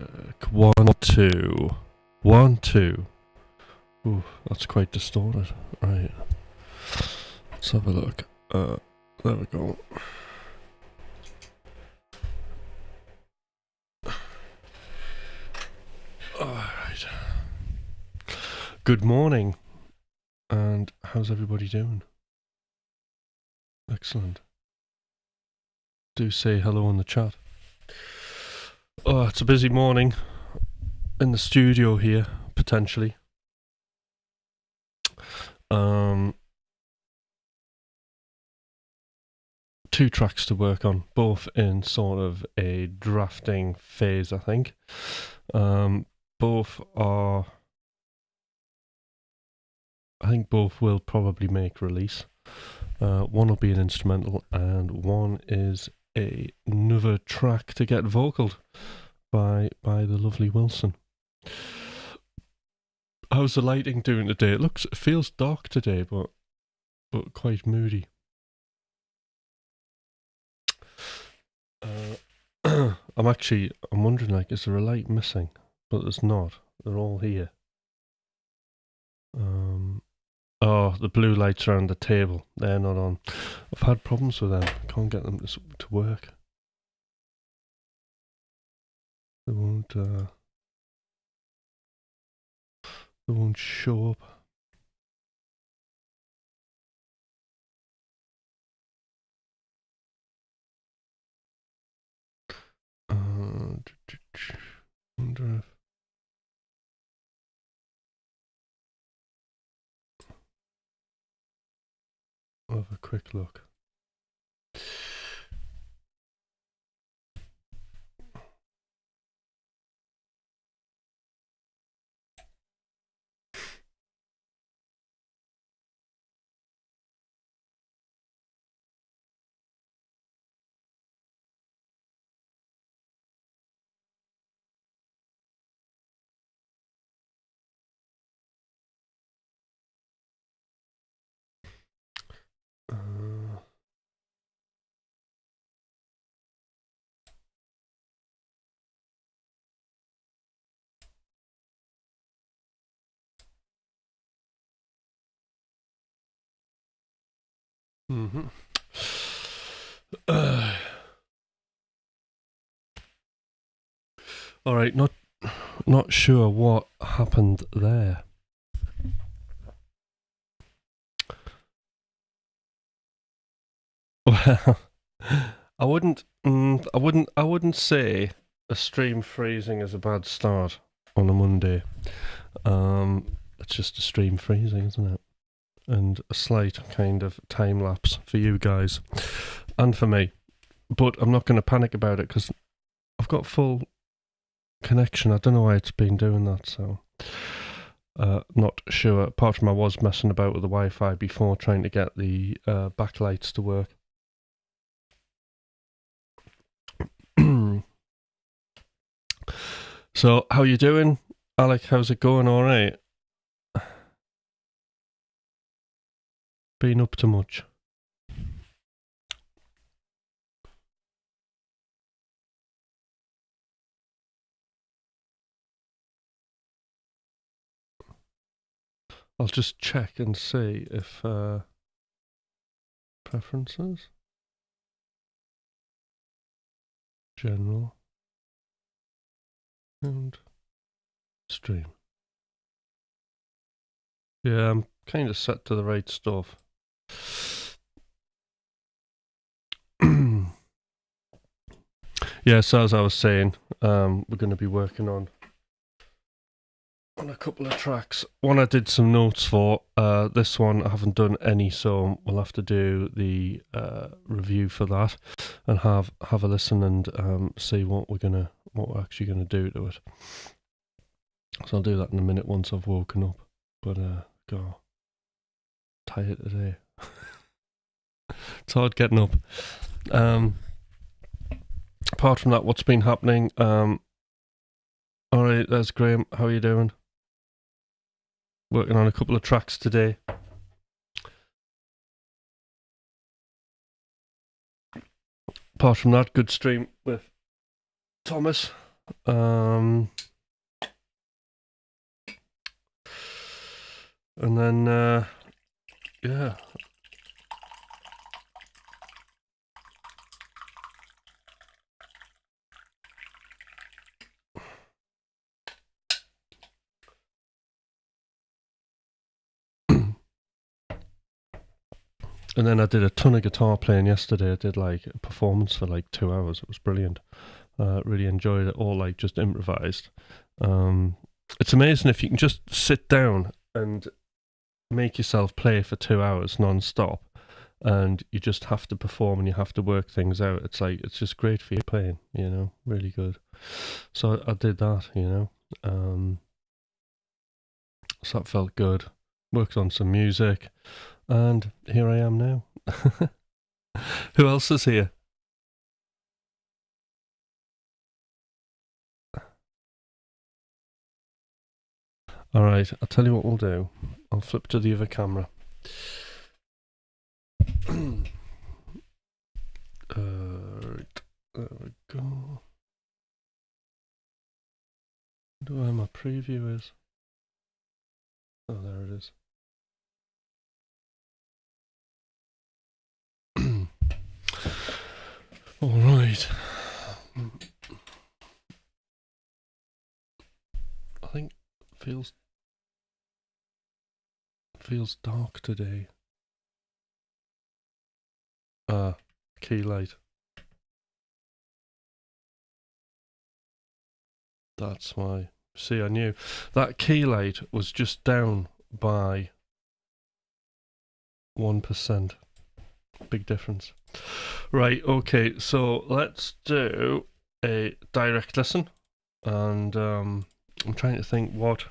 Check. 1, 2. 1, 2. Ooh, that's quite distorted. Right. Let's have a look. There we go. Alright. Good morning. And how's everybody doing? Excellent. Do say hello in the chat. Oh, it's a busy morning in the studio here, potentially. Two tracks to work on, both in sort of a drafting phase, I think. Both will probably make release. One will be an instrumental, and one is another track to get vocaled by the lovely Wilson. How's the lighting doing today? It feels dark today, but quite moody. I'm wondering, like, is there a light missing? But there's not. They're all here. Oh, the blue lights around the table. They're not on. I've had problems with them. Can't get them to work. They won't show up. Wonder if... I'll have a quick look. All right, not sure what happened there. Well, I wouldn't say a stream freezing is a bad start on a Monday. It's just a stream freezing, isn't it? And a slight kind of time lapse for you guys and for me. But I'm not going to panic about it because I've got full connection. I don't know why it's been doing that, so not sure. Apart from I was messing about with the Wi-Fi before trying to get the backlights to work. So, how you doing, Alec? How's it going? All right. Been up to much? I'll just check and see if preferences, general, and stream. Yeah, I'm kind of set to the right stuff. Yeah, so as I was saying, we're going to be working on a couple of tracks. One I did some notes for. This one I haven't done any, so we'll have to do the review for that and have a listen and see what we're actually gonna do to it. So I'll do that in a minute once I've woken up. But God, tired today. It's hard getting up. Apart from that, what's been happening? All right, there's Graham. How are you doing? Working on a couple of tracks today. Apart from that, good stream with Thomas. And then, yeah. And then I did a ton of guitar playing yesterday. I did like a performance for like 2 hours. It was brilliant. Really enjoyed it, all like just improvised. It's amazing if you can just sit down and make yourself play for 2 hours non-stop, and you just have to perform and you have to work things out. It's like, it's just great for your playing, you know, really good. So I did that, you know. So that felt good. Worked on some music, and here I am now. Who else is here? All right, I'll tell you what we'll do. I'll flip to the other camera. Right, there we go. I wonder where my preview is. Oh, there it is. All right. I think it feels dark today. Key light. That's why. See, I knew that key light was just down by 1%. Big difference. Right, okay, so let's do a direct listen. And I'm trying to think what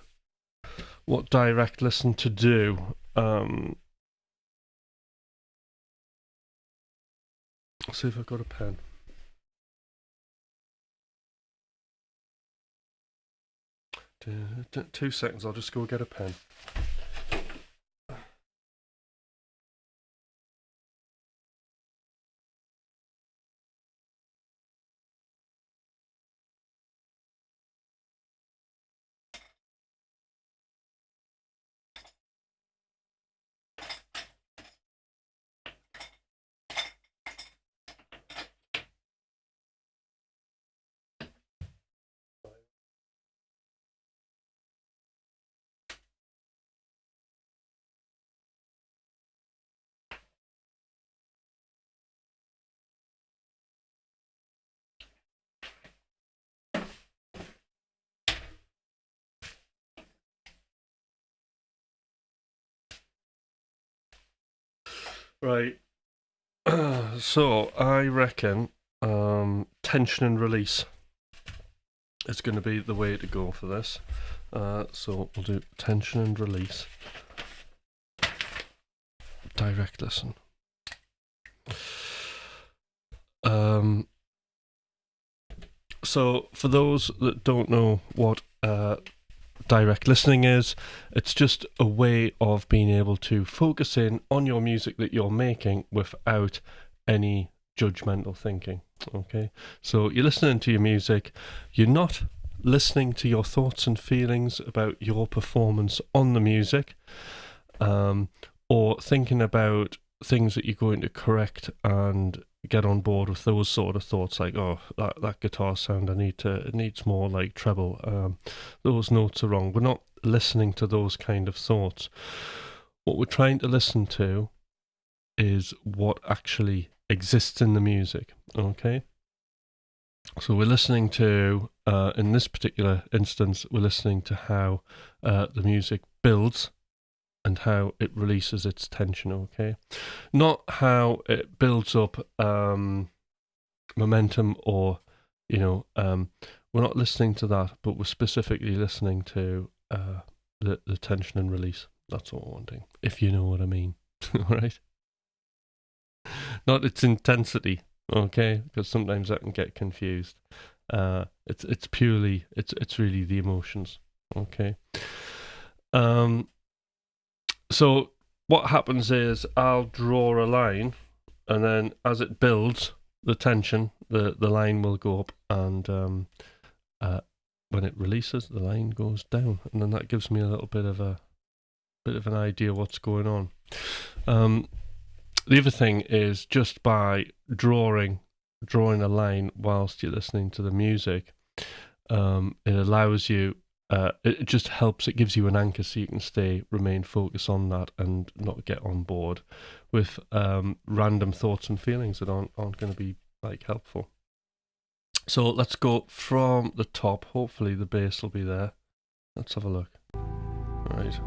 direct listen to do. Let's see if I've got a pen. 2 seconds, I'll just go get a pen. Right. So I reckon tension and release is going to be the way to go for this. So we'll do tension and release. Direct listen. So for those that don't know what direct listening is, it's just a way of being able to focus in on your music that you're making without any judgmental thinking. Okay, so you're listening to your music, you're not listening to your thoughts and feelings about your performance on the music, or thinking about things that you're going to correct and get on board with those sort of thoughts, like, oh, that guitar sound, it needs more like treble, those notes are wrong. We're not listening to those kind of thoughts. What we're trying to listen to is what actually exists in the music. Okay, so we're listening to, in this particular instance, we're listening to how the music builds and how it releases its tension, okay? Not how it builds up momentum, or, you know, we're not listening to that, but we're specifically listening to the tension and release. That's what we're wanting, if you know what I mean, right? Not its intensity, okay? Because sometimes that can get confused. It's purely, it's really the emotions, okay? So what happens is I'll draw a line, and then as it builds the tension, the line will go up, and when it releases, the line goes down, and then that gives me a little bit of an idea what's going on. The other thing is just by drawing a line whilst you're listening to the music, it allows you. It just helps. It gives you an anchor so you can remain focused on that and not get on board with random thoughts and feelings that aren't going to be like helpful. So let's go from the top. Hopefully the bass will be there. Let's have a look. All right.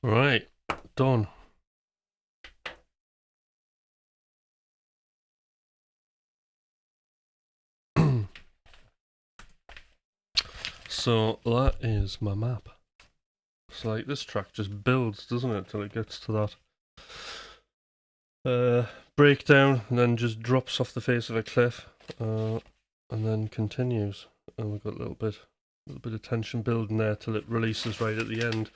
Right, done. So that is my map. It's like this track just builds, doesn't it, till it gets to that breakdown, and then just drops off the face of a cliff, and then continues. And we've got a little bit of tension building there till it releases right at the end.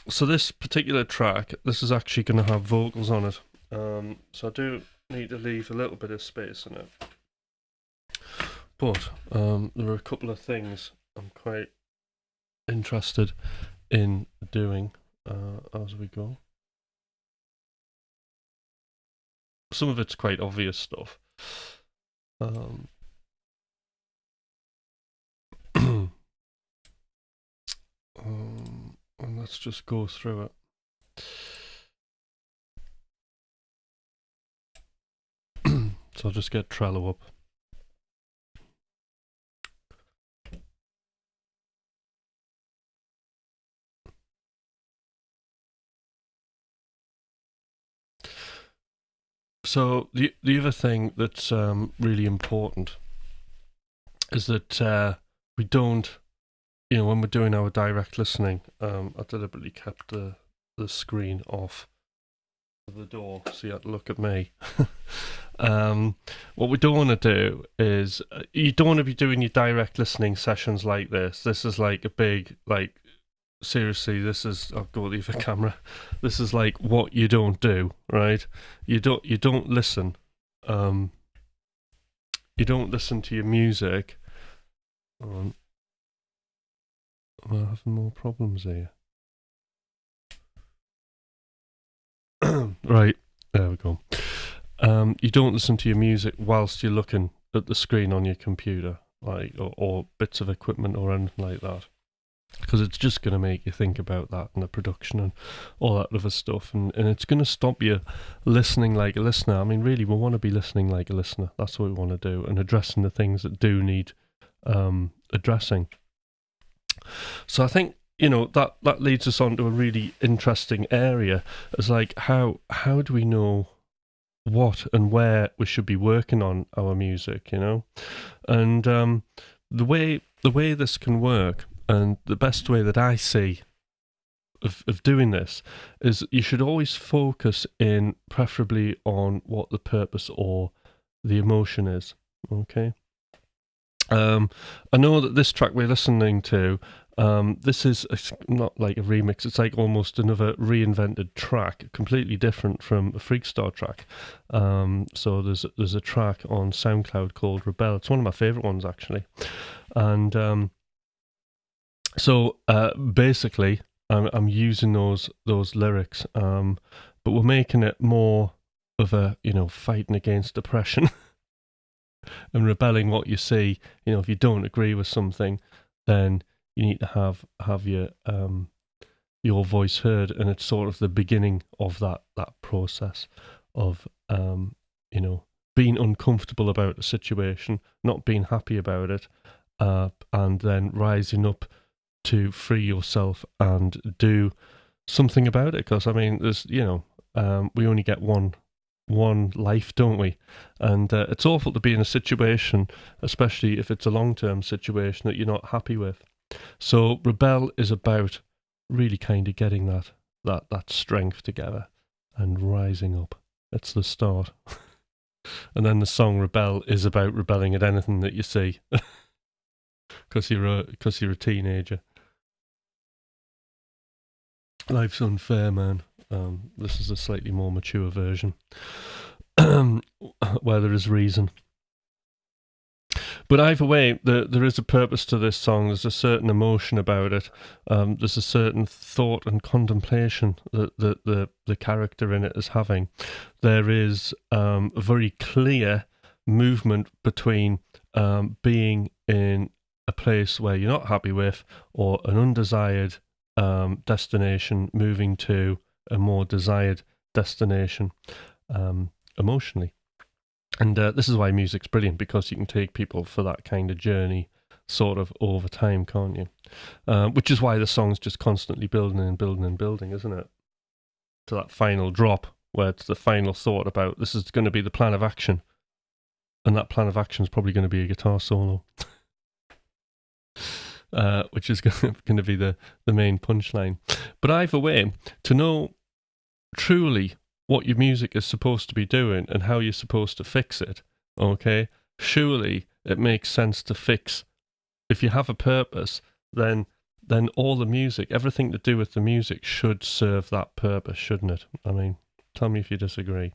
So this particular track, this is actually going to have vocals on it. So I do need to leave a little bit of space in it. But there are a couple of things I'm quite interested in doing as we go. Some of it's quite obvious stuff. And let's just go through it. So I'll just get Trello up. So the other thing that's really important is that we don't, when we're doing our direct listening, I deliberately kept the screen off the door so you had to look at me. What we don't want to do is, you don't want to be doing your direct listening sessions like this. This is like a big, like, seriously, this is, I'll go leave the camera. This is like what you don't do, right? You don't listen. You don't listen to your music. We're having more problems here. Right, there we go. You don't listen to your music whilst you're looking at the screen on your computer, like, or bits of equipment or anything like that, because it's just going to make you think about that and the production and all that other stuff, and it's going to stop you listening like a listener. I mean, really, we want to be listening like a listener. That's what we want to do, and addressing the things that do need addressing. So I think, that leads us on to a really interesting area. It's like, how do we know what and where we should be working on our music, and the way this can work, and the best way that I see of doing this, is you should always focus in preferably on what the purpose or the emotion is. Okay. I know that this track we're listening to, this is not like a remix, it's like almost another reinvented track, completely different from a Freakstar track. So there's a track on SoundCloud called Rebel. It's one of my favourite ones, actually. And so basically, I'm using those lyrics, but we're making it more of a, fighting against depression. And rebelling what you see. If you don't agree with something, then you need to have your voice heard, and it's sort of the beginning of that process of being uncomfortable about a situation, not being happy about it, and then rising up to free yourself and do something about it. Because I mean, there's we only get one life, don't we? And it's awful to be in a situation, especially if it's a long-term situation that you're not happy with. So Rebel is about really kind of getting that strength together and rising up. It's the start. And then the song Rebel is about rebelling at anything that you see, because you're a teenager. Life's unfair, man. This is a slightly more mature version, where there is reason. But either way, there is a purpose to this song. There's a certain emotion about it. There's a certain thought and contemplation that the character in it is having. There is a very clear movement between being in a place where you're not happy with, or an undesired destination, moving to a more desired destination emotionally. And this is why music's brilliant, because you can take people for that kind of journey sort of over time, can't you? Which is why the song's just constantly building and building and building, isn't it? To that final drop, where it's the final thought about this is going to be the plan of action. And that plan of action is probably going to be a guitar solo. Which is going to be the main punchline. But either way, to know truly what your music is supposed to be doing and how you're supposed to fix it, okay, surely it makes sense to fix. If you have a purpose, then all the music, everything to do with the music should serve that purpose, shouldn't it? I mean, tell me if you disagree.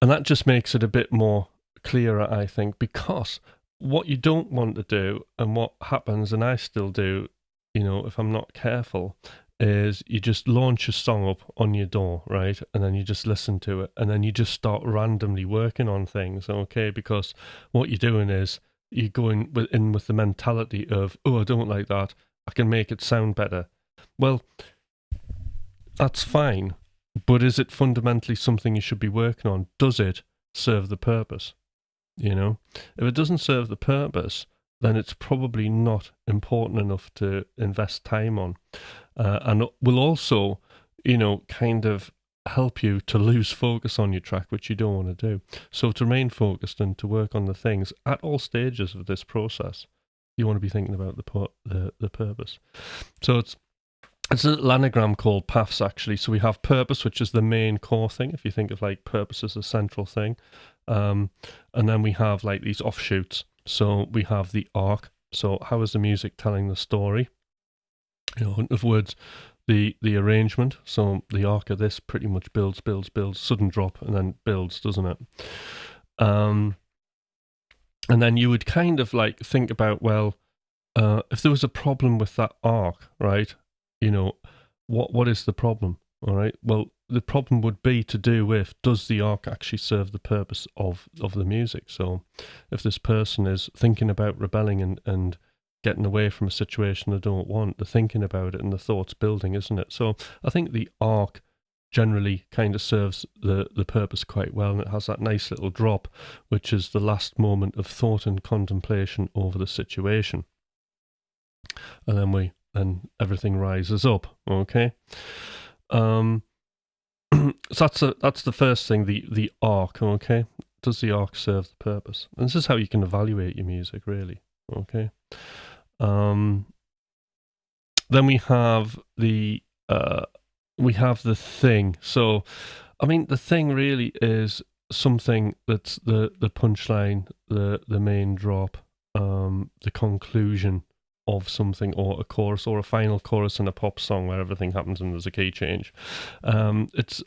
And that just makes it a bit more clearer, I think, because what you don't want to do, and what happens, and I still do, if I'm not careful, is you just launch a song up on your door, right? And then you just listen to it, and then you just start randomly working on things, okay? Because what you're doing is you're going in with the mentality of, oh, I don't like that, I can make it sound better. Well, that's fine, But is it fundamentally something you should be working on? Does it serve the purpose? You know, if it doesn't serve the purpose, then it's probably not important enough to invest time on, and will also, kind of help you to lose focus on your track, which you don't want to do. So to remain focused and to work on the things at all stages of this process, you want to be thinking about the purpose. So it's a little anagram called paths, actually. So we have purpose, which is the main core thing, if you think of like purpose as a central thing. And then we have like these offshoots. So we have the arc. So how is the music telling the story? In other words, the arrangement. So the arc of this pretty much builds, sudden drop, and then builds, doesn't it? And then you would kind of like think about, well, if there was a problem with that arc, right? What is the problem? All right. Well, the problem would be to do with, does the arc actually serve the purpose of the music? So if this person is thinking about rebelling and getting away from a situation they don't want, they're thinking about it and the thought's building, isn't it? So I think the arc generally kind of serves the purpose quite well, and it has that nice little drop, which is the last moment of thought and contemplation over the situation. And then everything rises up. Okay. So that's the first thing, the arc. Okay, does the arc serve the purpose? And this is how you can evaluate your music, really. Okay. Then we have the thing. So, I mean, the thing really is something that's the punchline, the main drop, the conclusion of something, or a chorus, or a final chorus in a pop song where everything happens and there's a key change.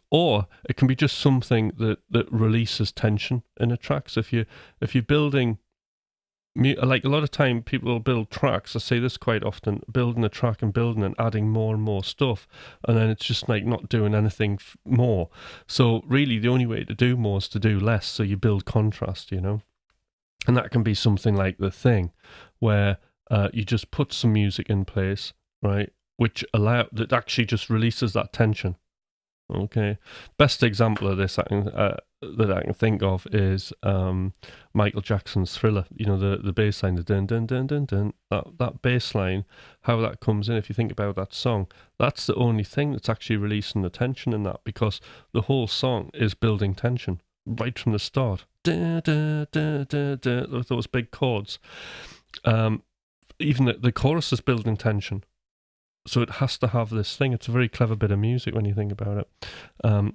Or it can be just something that releases tension in a track. So if you're building, like a lot of time people will build tracks, I say this quite often, building a track and building and adding more and more stuff, and then it's just like not doing anything more. So really the only way to do more is to do less, so you build contrast, and that can be something like the thing, where you just put some music in place, right, that actually just releases that tension. Okay, best example of this that I can think of is Michael Jackson's Thriller. The bass line, the dun dun dun dun dun. That bass line, how that comes in. If you think about that song, that's the only thing that's actually releasing the tension in that, because the whole song is building tension right from the start. Da, da, da, da, da, those big chords. Even the chorus is building tension, so it has to have this thing. It's a very clever bit of music when you think about it.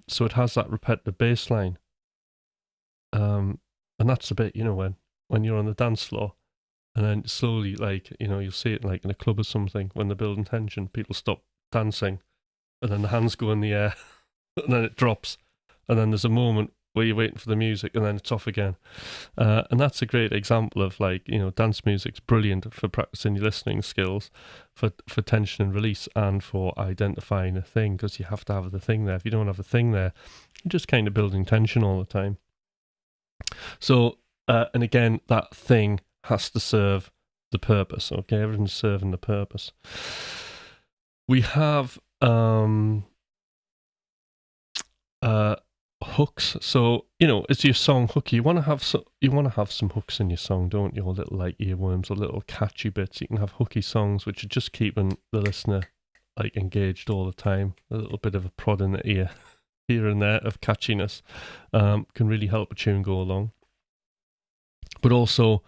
So it has that repetitive bass line, and that's the bit, when you're on the dance floor, and then slowly, like, you'll see it like in a club or something, when they're building tension, people stop dancing, and then the hands go in the air, and then it drops, and then there's a moment where you're waiting for the music, and then it's off again. And that's a great example of, like, dance music's brilliant for practicing your listening skills, for tension and release, and for identifying a thing, because you have to have the thing there. If you don't have a thing there, you're just kind of building tension all the time. So, and again, that thing has to serve the purpose. Okay, everything's serving the purpose. We have hooks. So it's your song hook. You want to have some hooks in your song, don't you? Or little like earworms, or little catchy bits. You can have hooky songs which are just keeping the listener like engaged all the time. A little bit of a prod in the ear here and there of catchiness can really help a tune go along. But also,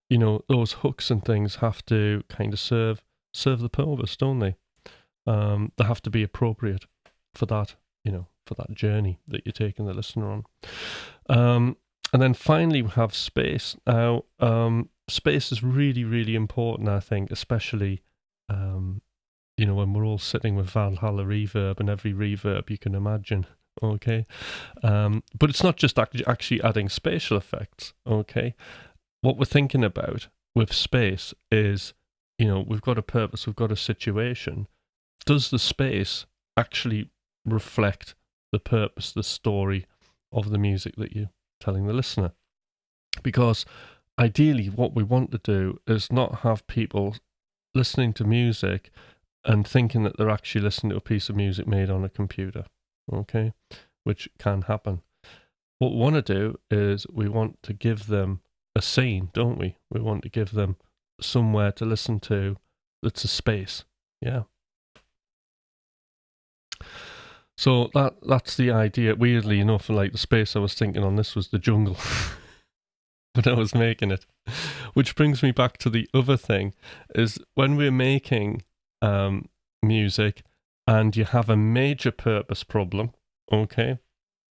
those hooks and things have to kind of serve the purpose, don't they? They have to be appropriate for that, for that journey that you're taking the listener on. And then finally we have space. Now, space is really, really important, I think, especially, when we're all sitting with Valhalla reverb and every reverb you can imagine. Okay. But it's not just actually adding spatial effects. Okay. What we're thinking about with space is, we've got a purpose, we've got a situation. Does the space actually reflect the purpose, the story of the music that you're telling the listener? Because ideally what we want to do is not have people listening to music and thinking that they're actually listening to a piece of music made on a computer. okay, which can happen. What we want to do is we want to give them a scene, don't we? We want to give them somewhere to listen to that's a space. Yeah. So that's the idea. Weirdly enough, like the space I was thinking on this was the jungle when I was making it. Which brings me back to the other thing, is when we're making music and you have a major purpose problem, okay,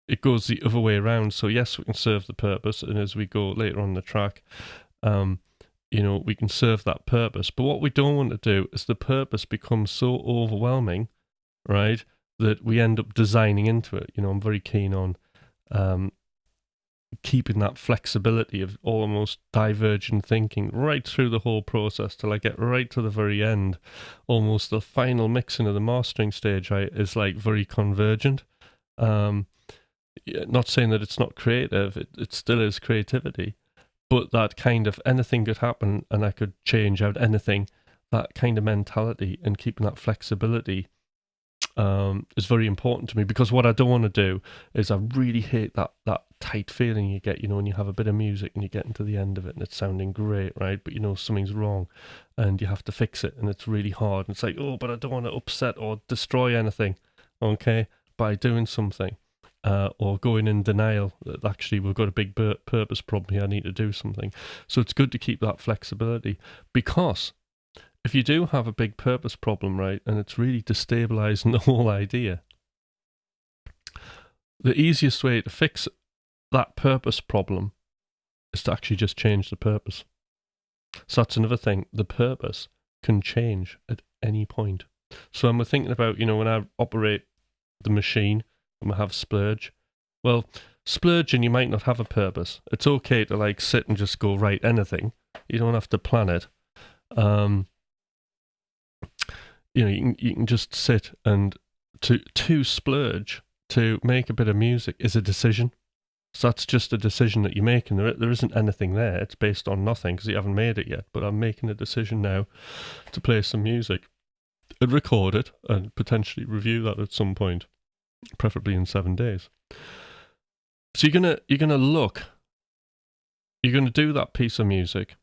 it goes the other way around. So yes, we can serve the purpose, and as we go later on the track, we can serve that purpose. But what we don't want to do is the purpose becomes so overwhelming, right, that we end up designing into it. I'm very keen on keeping that flexibility of almost divergent thinking right through the whole process till I get right to the very end. Almost the final mixing of the mastering stage, right, is like very convergent. Not saying that it's not creative, it still is creativity, but that kind of anything could happen and I could change out anything, that kind of mentality and keeping that flexibility is very important to me, because what I don't want to do is I really hate that tight feeling you get, when you have a bit of music and you get into the end of it and it's sounding great, right? But something's wrong and you have to fix it and it's really hard. And it's like, oh, but I don't want to upset or destroy anything, okay, by doing something. Or going in denial that actually we've got a big purpose problem here, I need to do something. So it's good to keep that flexibility, because if you do have a big purpose problem, right, and it's really destabilizing the whole idea, the easiest way to fix that purpose problem is to actually just change the purpose. So that's another thing. The purpose can change at any point. So when we're thinking about, when I operate the machine and we have splurge, well, splurging, you might not have a purpose. It's okay to like sit and just go write anything. You don't have to plan it. You can just sit, and to splurge, to make a bit of music is a decision. So that's just a decision that you're making. There isn't anything there. It's based on nothing because you haven't made it yet. But I'm making a decision now to play some music and record it and potentially review that at some point, preferably in 7 days. So you're gonna do that piece of music.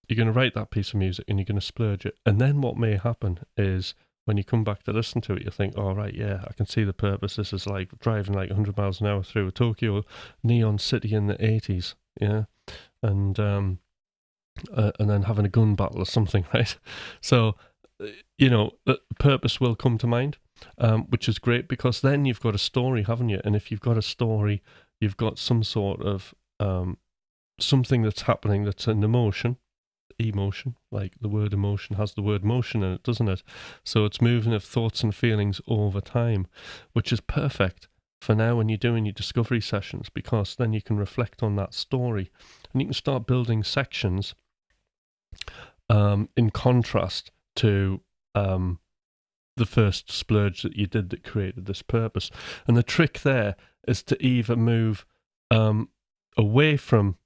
You're going to write that piece of music and you're going to splurge it. And then what may happen is when you come back to listen to it, you think, oh, right, yeah, I can see the purpose. This is like driving like 100 miles an hour through a Tokyo neon city in the 80s, yeah? And then having a gun battle or something, right? So, the purpose will come to mind, which is great, because then you've got a story, haven't you? And if you've got a story, you've got some sort of something that's happening that's an emotion, like the word emotion has the word motion in it, doesn't it? So it's moving of thoughts and feelings over time, which is perfect for now when you're doing your discovery sessions, because then you can reflect on that story and you can start building sections in contrast to the first splurge that you did that created this purpose. And the trick there is to either move away from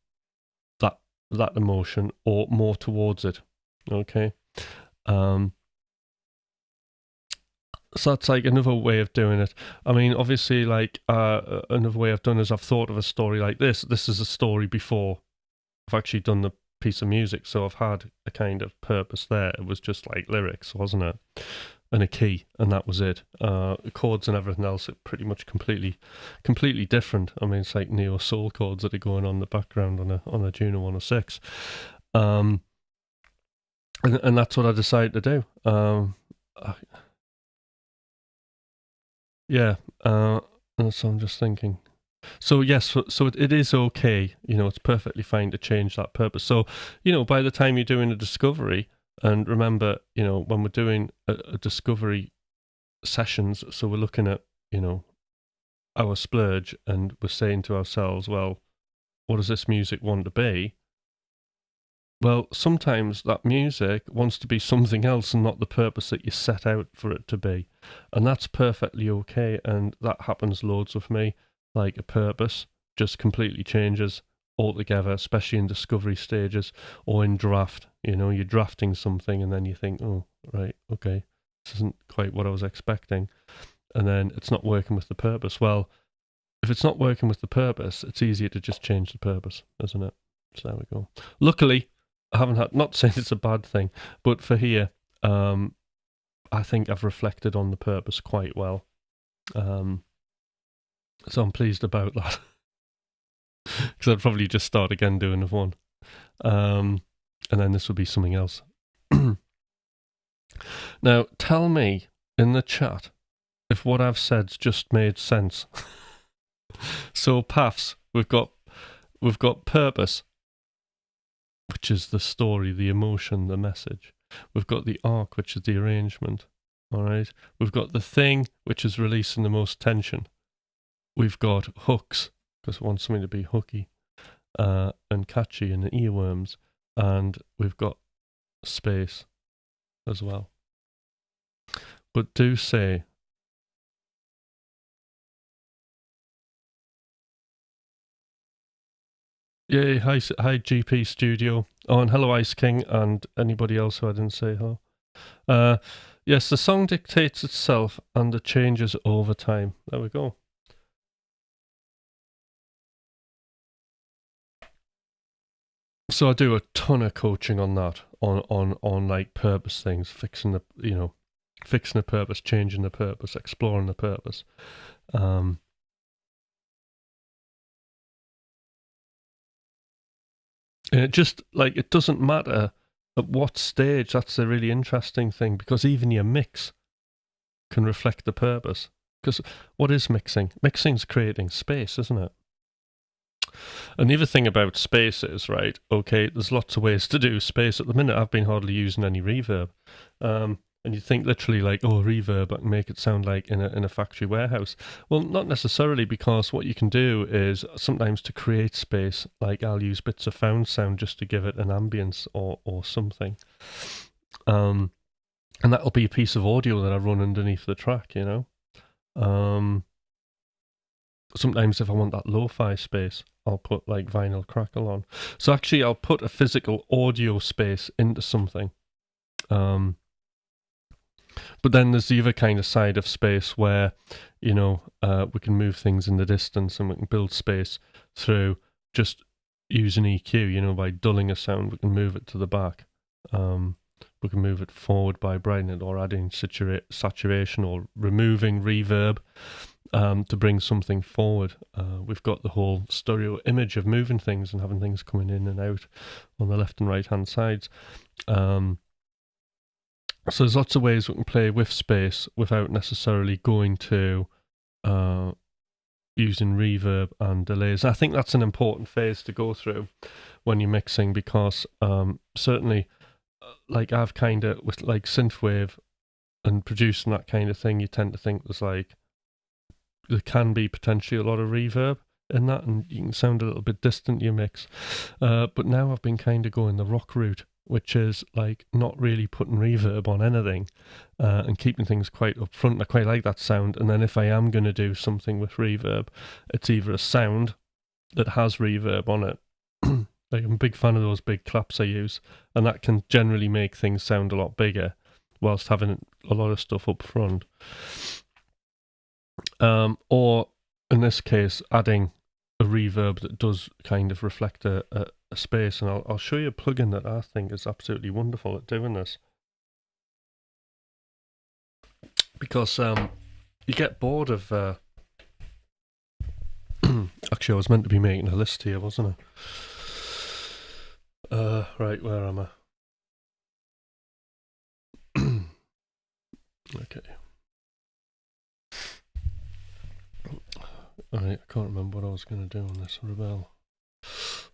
that emotion or more towards it, okay? So that's like another way of doing it. I mean, obviously, like another way I've done is I've thought of a story like this. This is a story before I've actually done the piece of music, so I've had a kind of purpose there. It was just like lyrics, wasn't it? And a key, and that was it. Chords and everything else are pretty much completely different. I mean, it's like neo soul chords that are going on in the background on a Juno 106, and that's what I decided to do. And so I'm just thinking. So yes, so it is okay. It's perfectly fine to change that purpose. So by the time you're doing a discovery. And remember, when we're doing a discovery sessions, so we're looking at, our splurge, and we're saying to ourselves, well, what does this music want to be? Well, sometimes that music wants to be something else and not the purpose that you set out for it to be. And that's perfectly okay. And that happens loads with me. Like a purpose just completely changes altogether, especially in discovery stages or in draft. You're drafting something and then you think, oh, right, okay, this isn't quite what I was expecting. and then it's not working with the purpose. Well, if it's not working with the purpose, it's easier to just change the purpose, isn't it? So there we go. Luckily, I haven't had, not saying it's a bad thing, but for here, I think I've reflected on the purpose quite well. So I'm pleased about that. Because I'd probably just start again doing one. And then this will be something else. Now, tell me in the chat if what I've said's just made sense. So paths, we've got purpose, which is the story, the emotion, the message. We've got the arc, which is the arrangement. All right. We've got the thing, which is releasing the most tension. We've got hooks, because I want something to be hooky and catchy, and the earworms. And we've got space as well. But do say, yay, hi GP Studio. Oh, and hello Ice King and anybody else who I didn't say hello. Yes, the song dictates itself and it changes over time. There we go. So I do a ton of coaching on that, on like purpose things, fixing the purpose, changing the purpose, exploring the purpose. And it just, like, it doesn't matter at what stage. That's a really interesting thing, because even your mix can reflect the purpose. Because what is mixing? Mixing's creating space, isn't it? And the other thing about space is, right, okay, there's lots of ways to do space. At the minute, I've been hardly using any reverb. And you think literally like, oh, reverb, I can make it sound like in a factory warehouse. Well, not necessarily, because what you can do is sometimes to create space, like I'll use bits of found sound just to give it an ambience or something. And that'll be a piece of audio that I run underneath the track, you know. Sometimes if I want that lo-fi space, I'll put like vinyl crackle on. So actually I'll put a physical audio space into something. But then there's the other kind of side of space where, you know, we can move things in the distance and we can build space through just using EQ, you know, by dulling a sound, we can move it to the back. We can move it forward by brightening it or adding saturation or removing reverb to bring something forward. We've got the whole stereo image of moving things and having things coming in and out on the left and right hand sides. So there's lots of ways we can play with space without necessarily going to using reverb and delays. I think that's an important phase to go through when you're mixing, because certainly, like I've kind of, with like synthwave and producing that kind of thing, you tend to think there can be potentially a lot of reverb in that, and you can sound a little bit distant, your mix. But now I've been kind of going the rock route, which is like not really putting reverb on anything and keeping things quite upfront. I quite like that sound. And then if I am going to do something with reverb, it's either a sound that has reverb on it. Like, I'm a big fan of those big claps I use, and that can generally make things sound a lot bigger whilst having a lot of stuff up front. Or in this case, adding a reverb that does kind of reflect a space, and I'll show you a plugin that I think is absolutely wonderful at doing this, because you get bored of actually I was meant to be making a list here, wasn't I? Right, where am I? Okay. Alright, I can't remember what I was going to do on this rebel.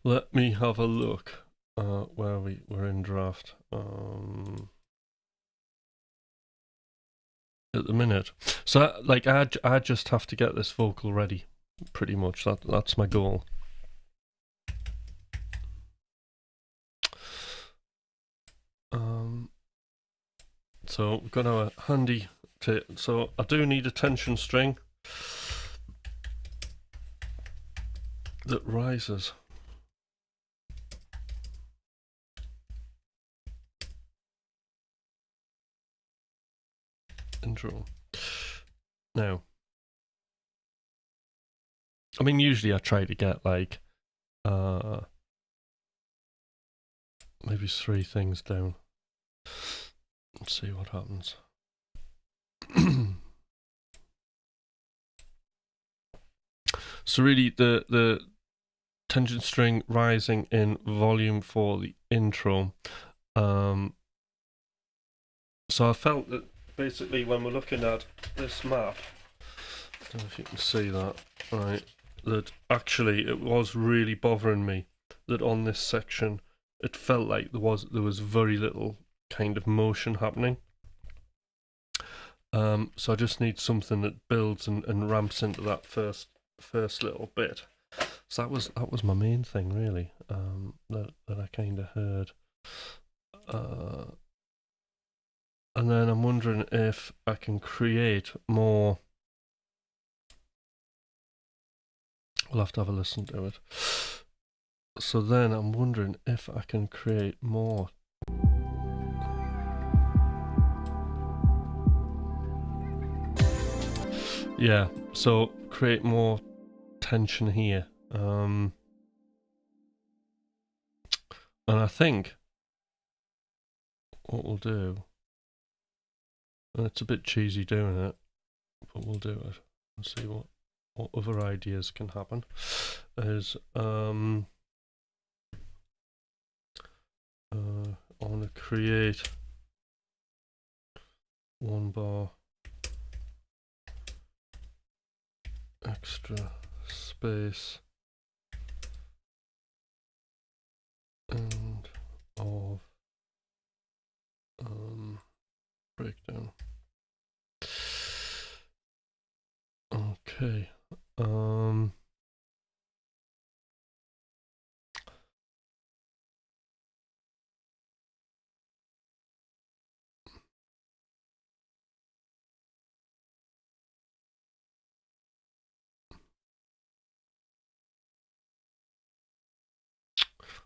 Let me have a look where we're in draft. At the minute. So, like, I just have to get this vocal ready, pretty much. That's my goal. So we've got our handy so I do need a tension string that rises. Intro. Now, I mean, usually I try to get like maybe 3 things down. Let's see what happens. So really, the tension string rising in volume for the intro. So I felt that basically when we're looking at this map, I don't know if you can see that, right? That actually it was really bothering me that on this section it felt like there was very little kind of motion happening. So I just need something that builds and ramps into that first little bit. So that was my main thing really, that I kind of heard. And then I'm wondering if I can create more. We'll have to have a listen to it. So then I'm wondering if I can create more. Yeah, so create more tension here. And I think what we'll do, and it's a bit cheesy doing it, but we'll do it and see what other ideas can happen, is I want to create 1 bar extra space and of breakdown. Okay.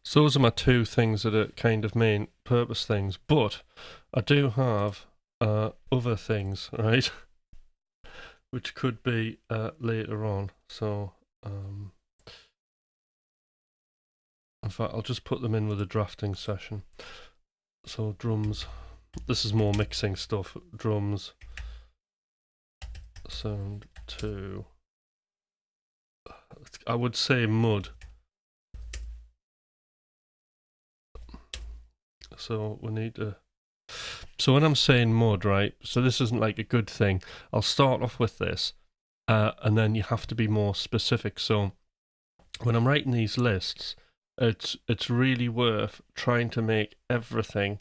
So those are my 2 things that are kind of main purpose things, but I do have other things, right? Which could be later on. So in fact, I'll just put them in with a drafting session. So drums, this is more mixing stuff. Drums, sound 2. I would say mud. So we need to. So when I'm saying mud, right? So this isn't like a good thing. I'll start off with this, and then you have to be more specific. So when I'm writing these lists, it's really worth trying to make everything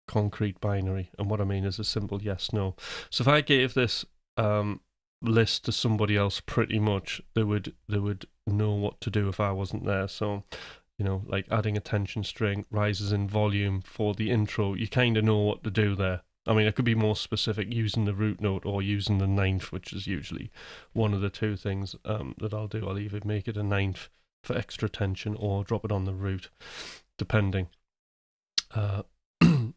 concrete binary. And what I mean is a simple yes no. So if I gave this list to somebody else, pretty much they would know what to do if I wasn't there. So you know, like adding a tension string, rises in volume for the intro, you kind of know what to do there. I mean, I could be more specific using the root note or using the ninth, which is usually one of the 2 things that I'll do. I'll either make it a ninth for extra tension or drop it on the root, depending. And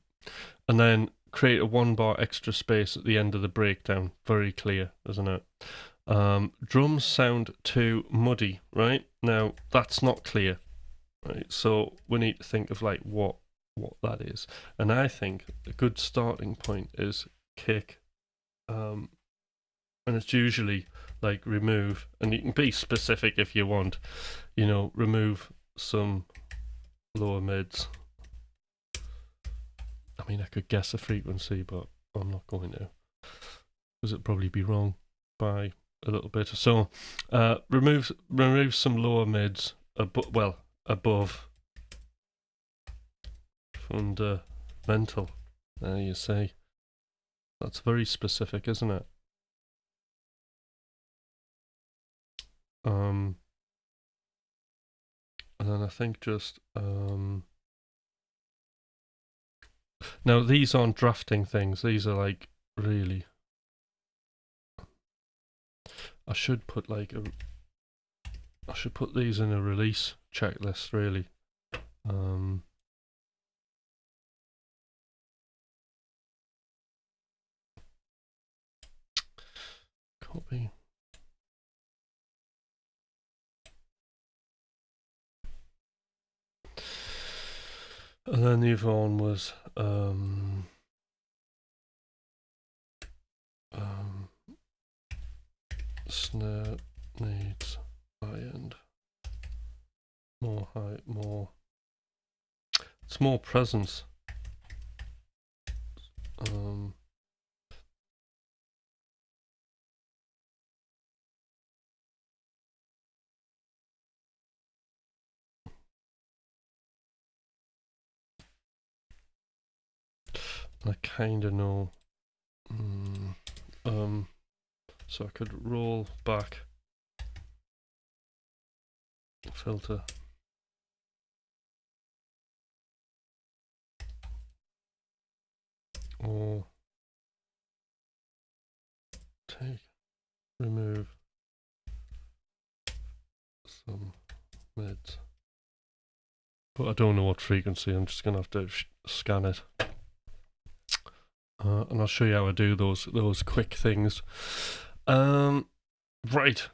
then create a 1 bar extra space at the end of the breakdown. Very clear, isn't it? Drums sound too muddy, right? Now, that's not clear. Right, so we need to think of like what that is, and I think a good starting point is kick, and it's usually like remove, and you can be specific if you want, you know, remove some lower mids. I mean, I could guess a frequency, but I'm not going to, because it'd probably be wrong by a little bit. So remove some lower mids, above fundamental. There you say. That's very specific, isn't it? And then I think just now these aren't drafting things. These are like really. I should put like I should put these in a release checklist really. copy. And then the other one was snare needs high end, more high, more. It's more presence. I kind of know. So I could roll back, filter, or take, remove some mids. But I don't know what frequency. I'm just gonna have to scan it. And I'll show you how I do those quick things. Right.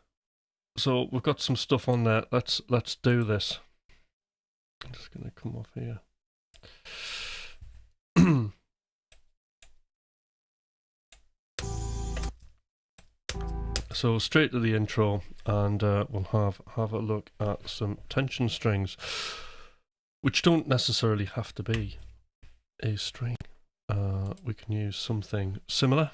So we've got some stuff on there. Let's do this. I'm just gonna come off here. So straight to the intro, and we'll have a look at some tension strings, which don't necessarily have to be a string. We can use something similar.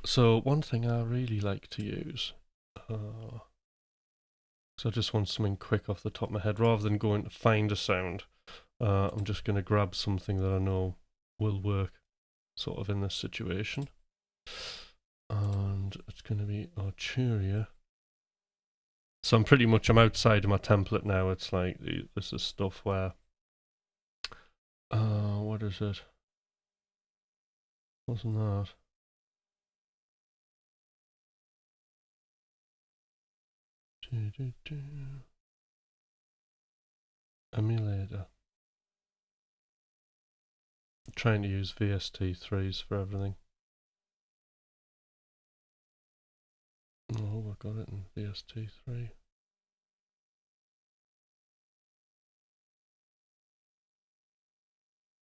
So one thing I really like to use, so I just want something quick off the top of my head, rather than going to find a sound. I'm just going to grab something that I know will work sort of in this situation. And it's going to be Arturia. So I'm outside of my template now. It's like, this is stuff where, what is it? Wasn't that? Emulator. I'm trying to use VST3s for everything. Oh, I got it in VST3.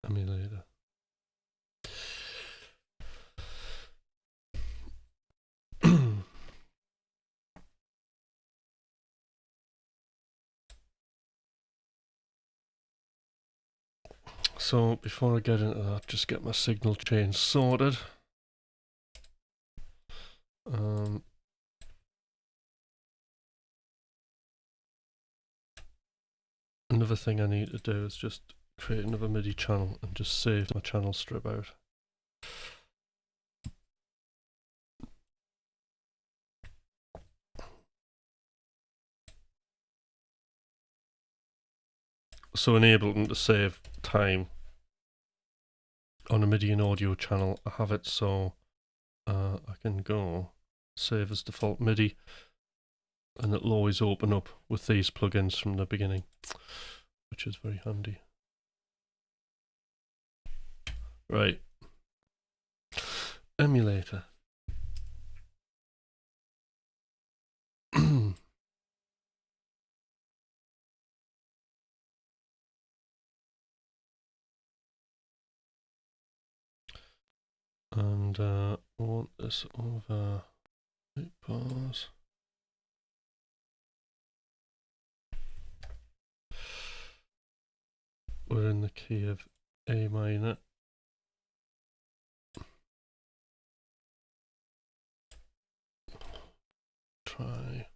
Emulator. So before I get into that, just get my signal chain sorted. Another thing I need to do is just create another MIDI channel and just save my channel strip out. So enabling to save time on a MIDI and audio channel, I have it so I can go save as default MIDI, and it'll always open up with these plugins from the beginning, which is very handy. Right. Emulator. And I want this over 8 bars. We're in the key of A minor. Try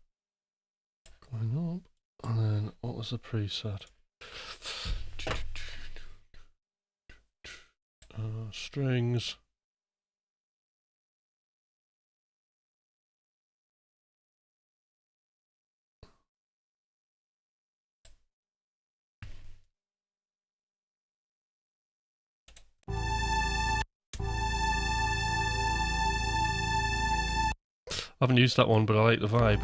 going up, and then what was the preset? Strings. I haven't used that one, but I like the vibe.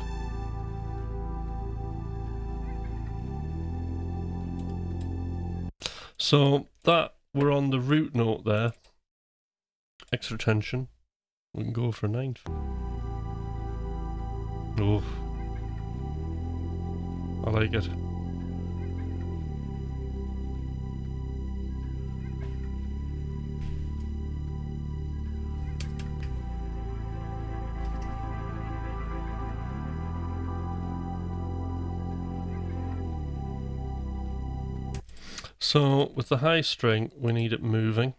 So that we're on the root note there. Extra tension. We can go for a ninth. Oh, I like it. So with the high string, we need it moving,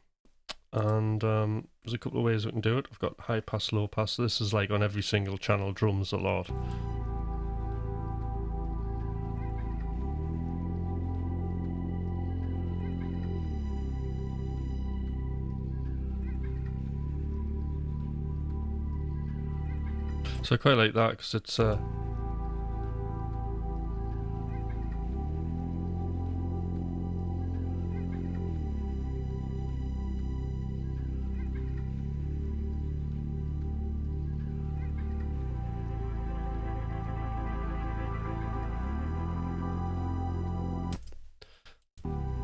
and there's a couple of ways we can do it. I've got high pass, low pass. This is like on every single channel drums a lot. So I quite like that because it's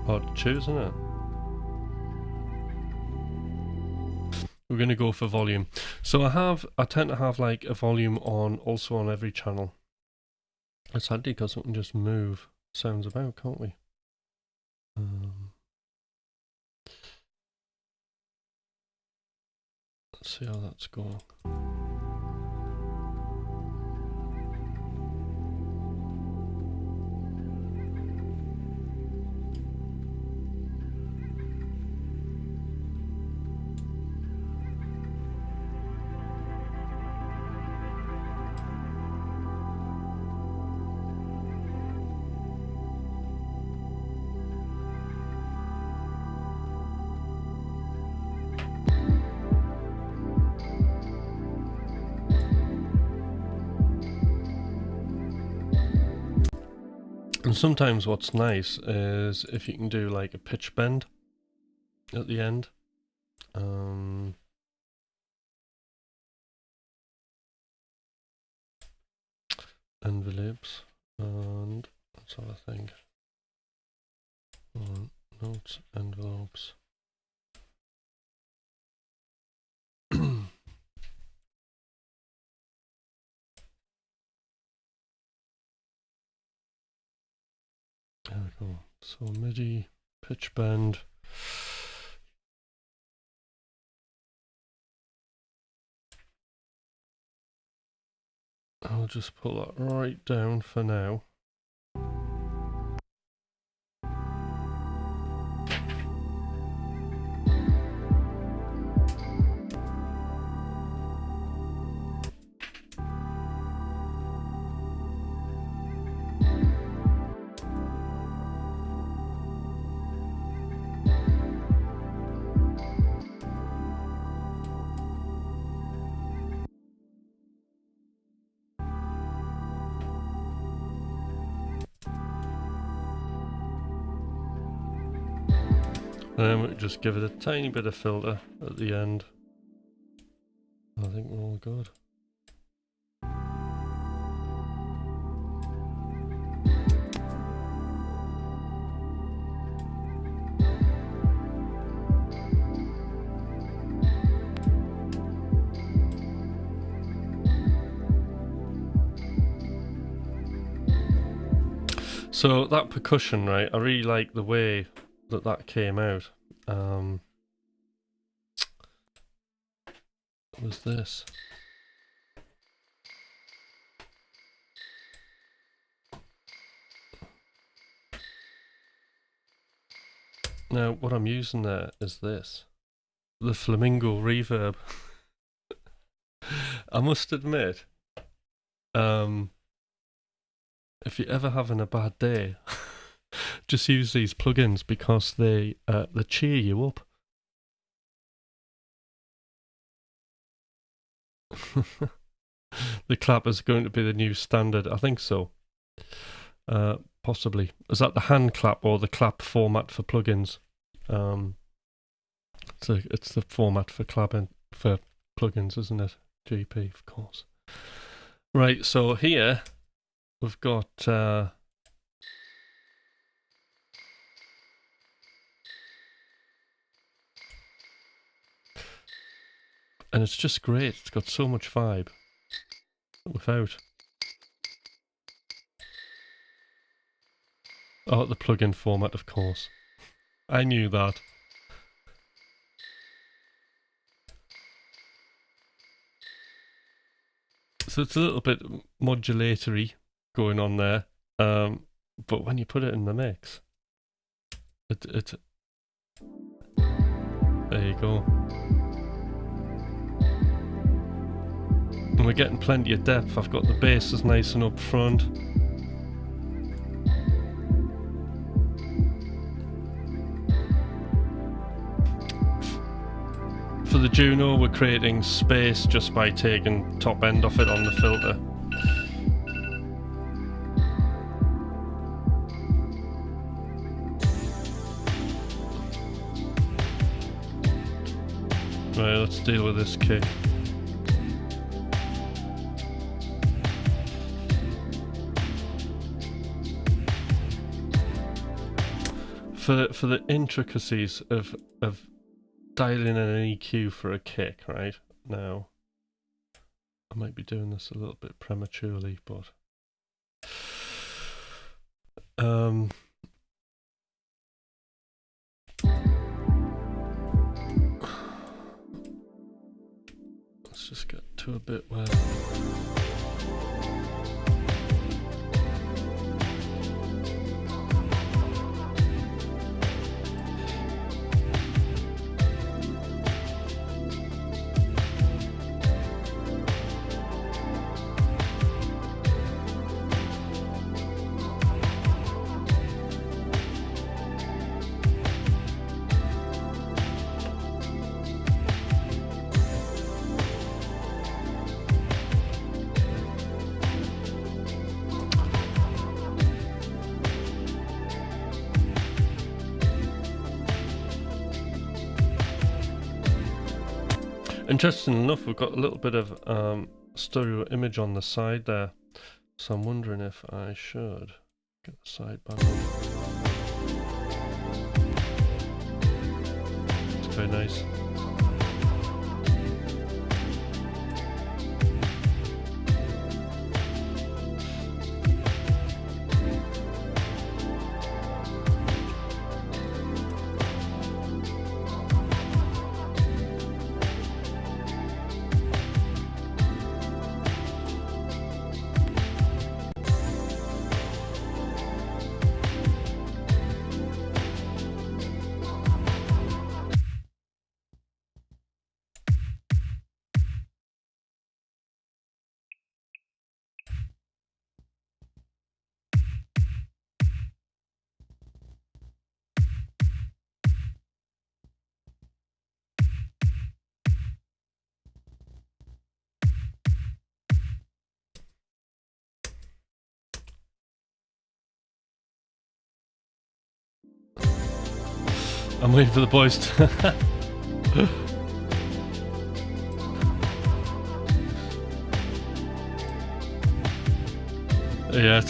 hard to choose, isn't it? We're going to go for volume. So I tend to have like a volume on also on every channel. It's handy because we can just move sounds about, can't we? Let's see how that's going. And sometimes what's nice is if you can do like a pitch bend at the end. Envelopes, and let's have a think. Notes, envelopes. There we go. So MIDI, pitch bend. I'll just pull that right down for now. And then we'll just give it a tiny bit of filter at the end. I think we're all good. So that percussion, right, I really like the way that came out. Was this? Now, what I'm using there is this. The flamingo reverb. I must admit, if you're ever having a bad day, just use these plugins because they cheer you up. The clap is going to be the new standard. I think so. Possibly. Is that the hand clap or the clap format for plugins? It's the format for clapping for plugins, isn't it? GP, of course. Right, so here we've got and it's just great. It's got so much vibe without. Oh, the plugin format, of course. I knew that. So it's a little bit modulatory going on there, but when you put it in the mix, it there you go. And we're getting plenty of depth. I've got the bass is nice and up front. For the Juno, we're creating space just by taking top end off it on the filter. Right, let's deal with this kick. For the intricacies of dialing in an EQ for a kick, right? Now, I might be doing this a little bit prematurely, but let's just get to a bit where interesting enough, we've got a little bit of stereo image on the side there, so I'm wondering if I should get the sideband on. It's very nice. I'm waiting for the boys to yeah,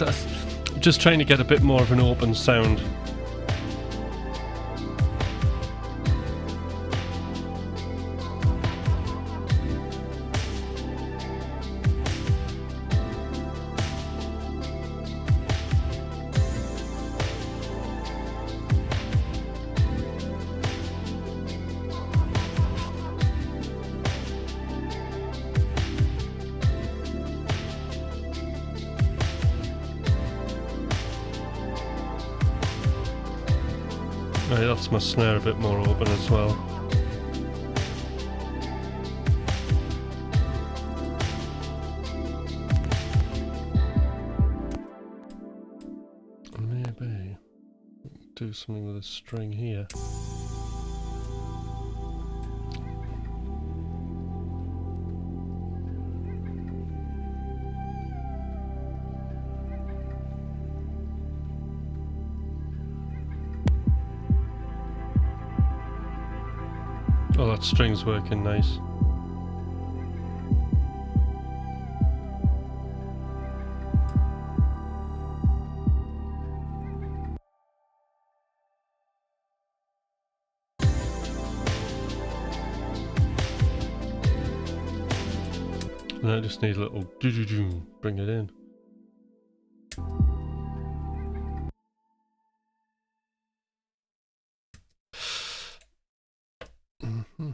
just trying to get a bit more of an open sound. Right, that's my snare a bit more open as well. Maybe do something with a string here. Oh, that string's working nice. I just need a little bring it in. Mm-hmm.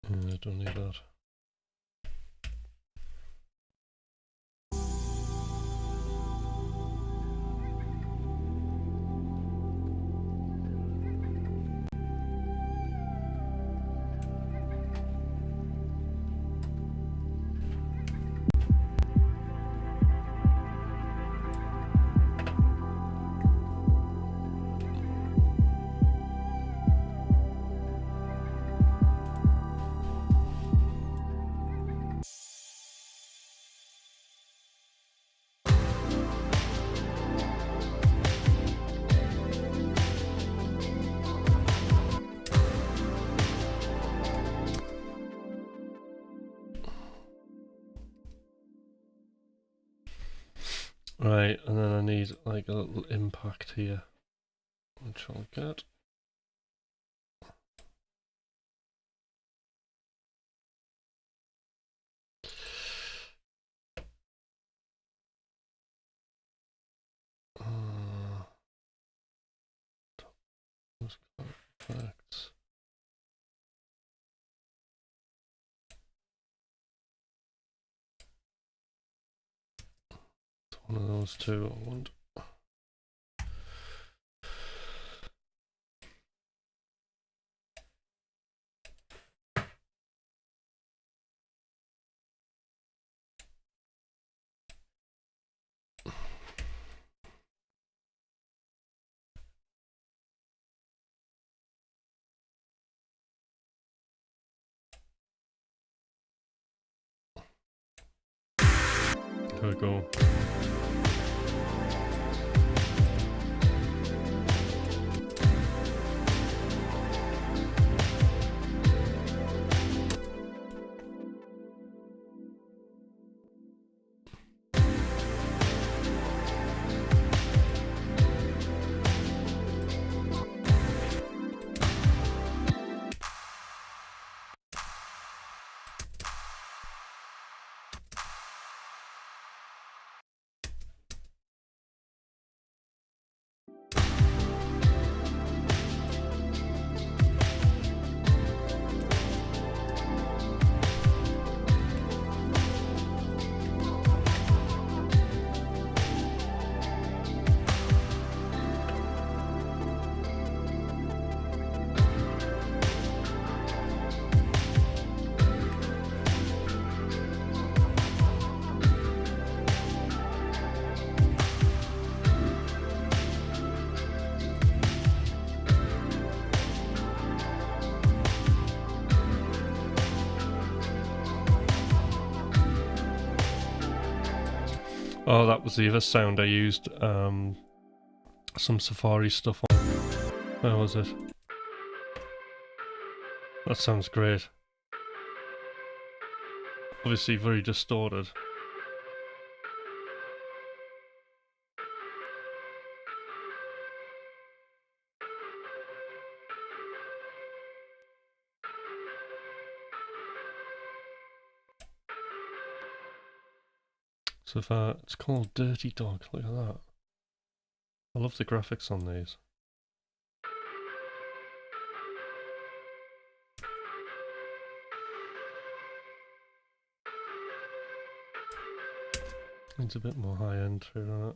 I don't need that. Right, and then I need like a little impact here, which I'll get. Facts. It's one of those two I want. Here we go. Oh, that was the other sound I used. Some Safari stuff on. Where was it? That sounds great. Obviously very distorted. So far, it's called Dirty Dog. Look at that. I love the graphics on these. It's a bit more high end to it on it.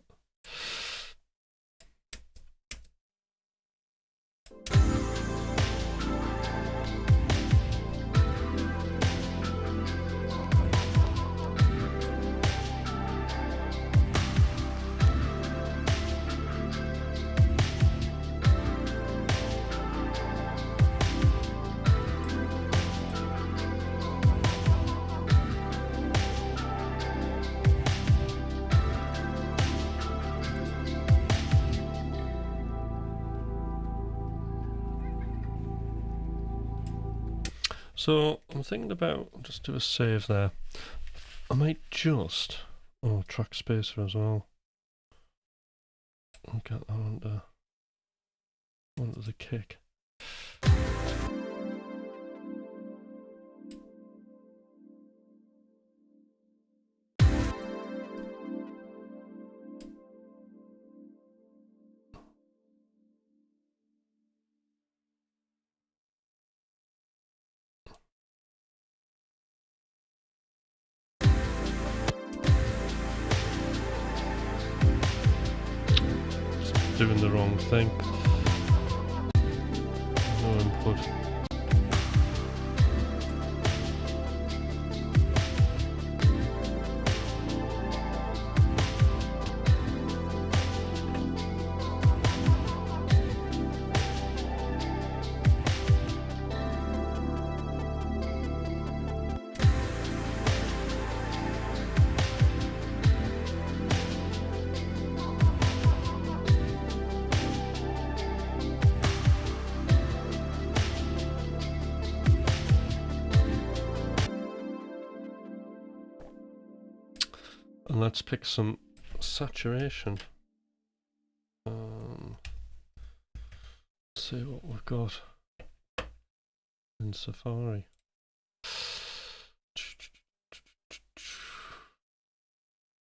So I'm thinking about just do a save there. I might just track spacer as well. I'll get that onto the kick. Doing the wrong thing. No input. And let's pick some saturation. Let's see what we've got in Safari.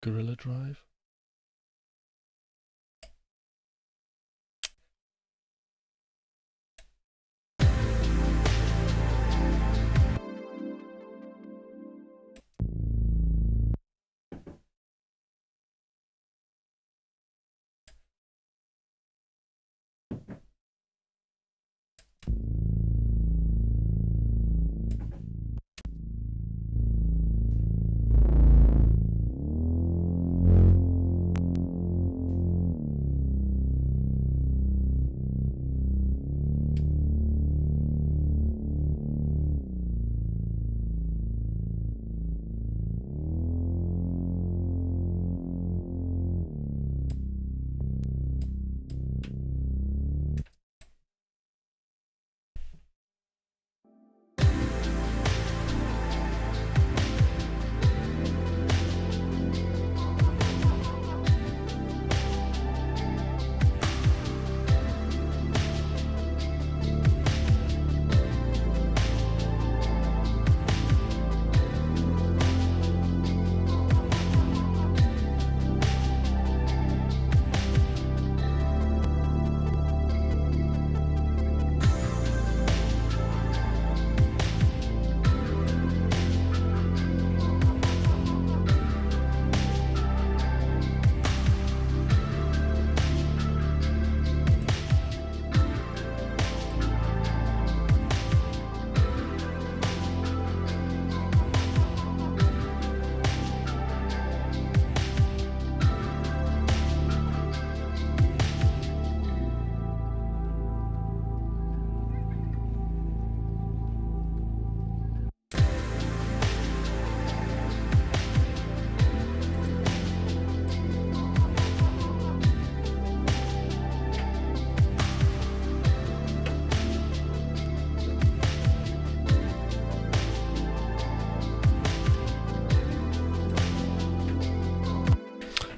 Gorilla Drive.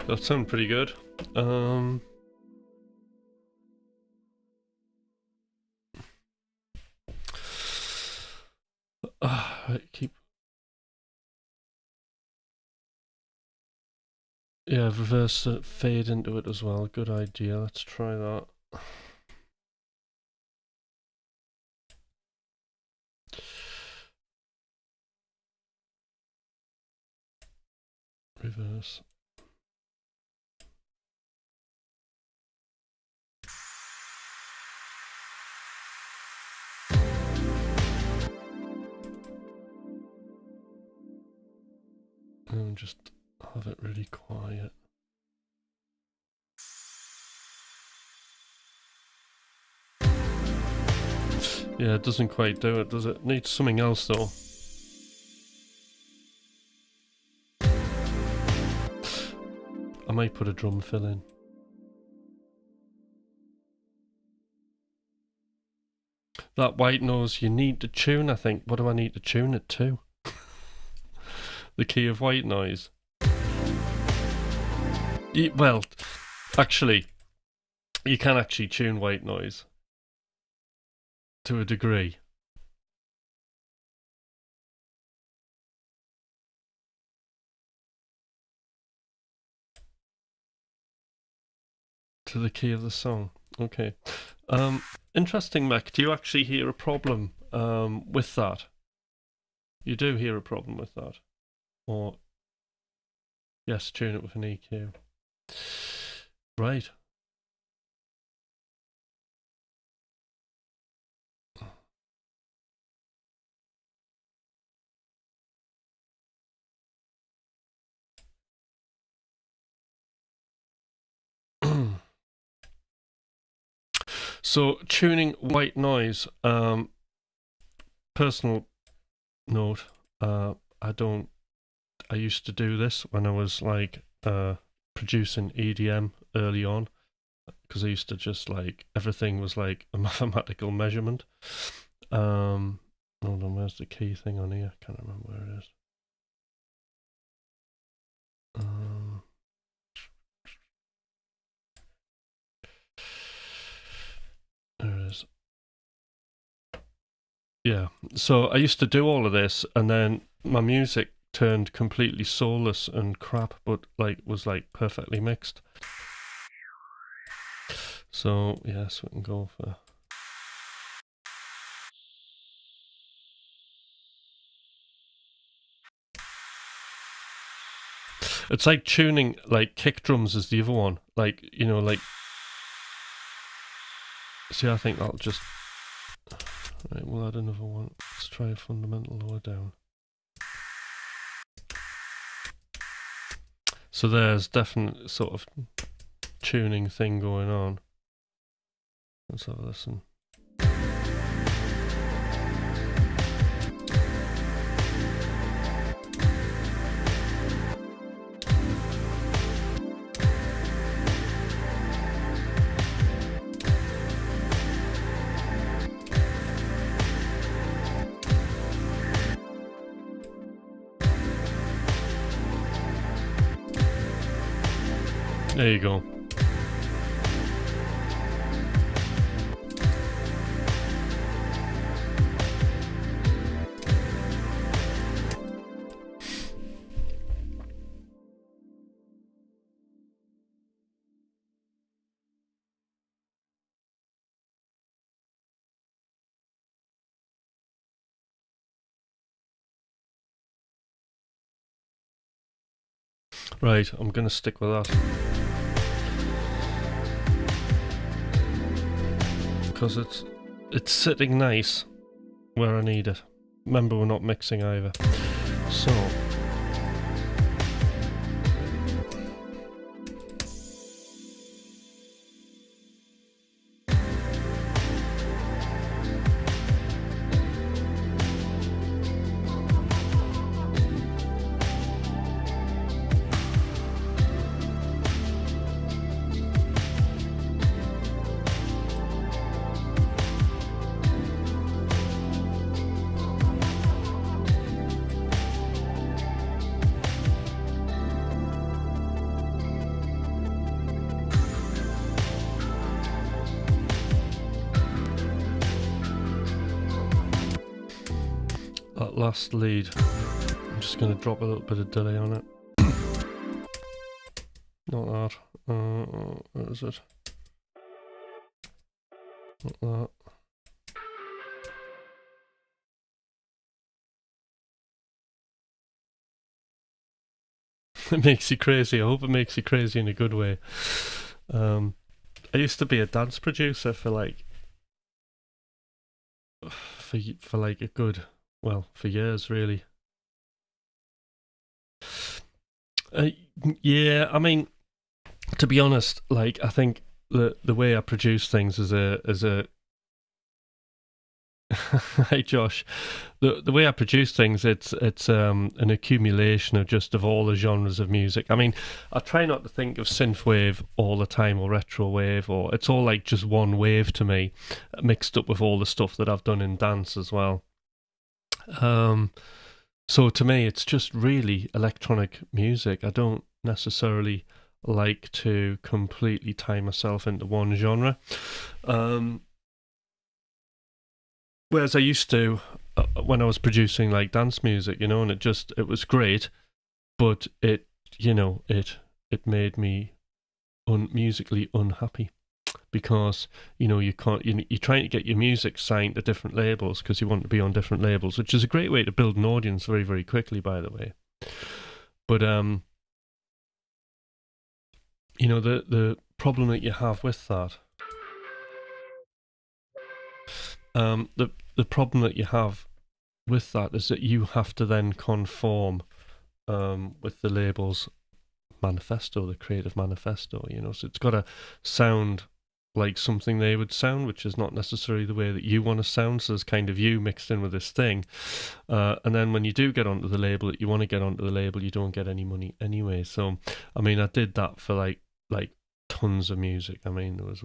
That sounds pretty good. I keep Yeah, reverse fade into it as well. Good idea. Let's try that. Reverse. And just have it really quiet. Yeah, it doesn't quite do it, does it? Needs something else though. I might put a drum fill in. That white noise you need to tune, I think. What do I need to tune it to? The key of white noise. Well, actually, you can actually tune white noise to a degree. To the key of the song. Okay. Interesting, Mac. Do you actually hear a problem with that? You do hear a problem with that? Or, yes, tune it with an EQ. Right. So, tuning white noise, personal note, I used to do this when I was like producing EDM early on, because I used to just like, everything was like a mathematical measurement. Hold on, where's the key thing on here? I can't remember where it is. There it is. Yeah, so I used to do all of this, and then my music turned completely soulless and crap, but like was like perfectly mixed. So yes, we can go for. It's like tuning like kick drums is the other one. Like, you know, like. See, I think that'll just. Right, we'll add another one. Let's try a fundamental lower down. So there's definitely sort of tuning thing going on. Let's have a listen. There you go. Right, I'm gonna stick with that. Because it's sitting nice where I need it. Remember, we're not mixing either. So that last lead, I'm just going to drop a little bit of delay on it. Not that. What is it? Not that. It makes you crazy. I hope it makes you crazy in a good way. I used to be a dance producer for like for like a good, well, for years really. Uh, yeah, I mean, to be honest, like I think the way I produce things as a Hey Josh, the way I produce things, it's an accumulation of all the genres of music. I mean, I try not to think of synthwave all the time or retro wave, or it's all like just one wave to me, mixed up with all the stuff that I've done in dance as well. Um, so to me, it's just really electronic music. I don't necessarily like to completely tie myself into one genre. Um, Whereas I used to when I was producing like dance music, and it was great, but it made me musically unhappy because you can't you're trying to get your music signed to different labels because you want to be on different labels, which is a great way to build an audience very very quickly, by the way. But the problem that you have with that, the problem that you have with that is that you have to then conform with the label's manifesto, the creative manifesto. So it's got to sound like something they would sound, which is not necessarily the way that you want to sound. So there's kind of you mixed in with this thing, and then when you do get onto the label that you want to get onto the label, you don't get any money anyway. So I mean, I did that for like tons of music. I mean, there was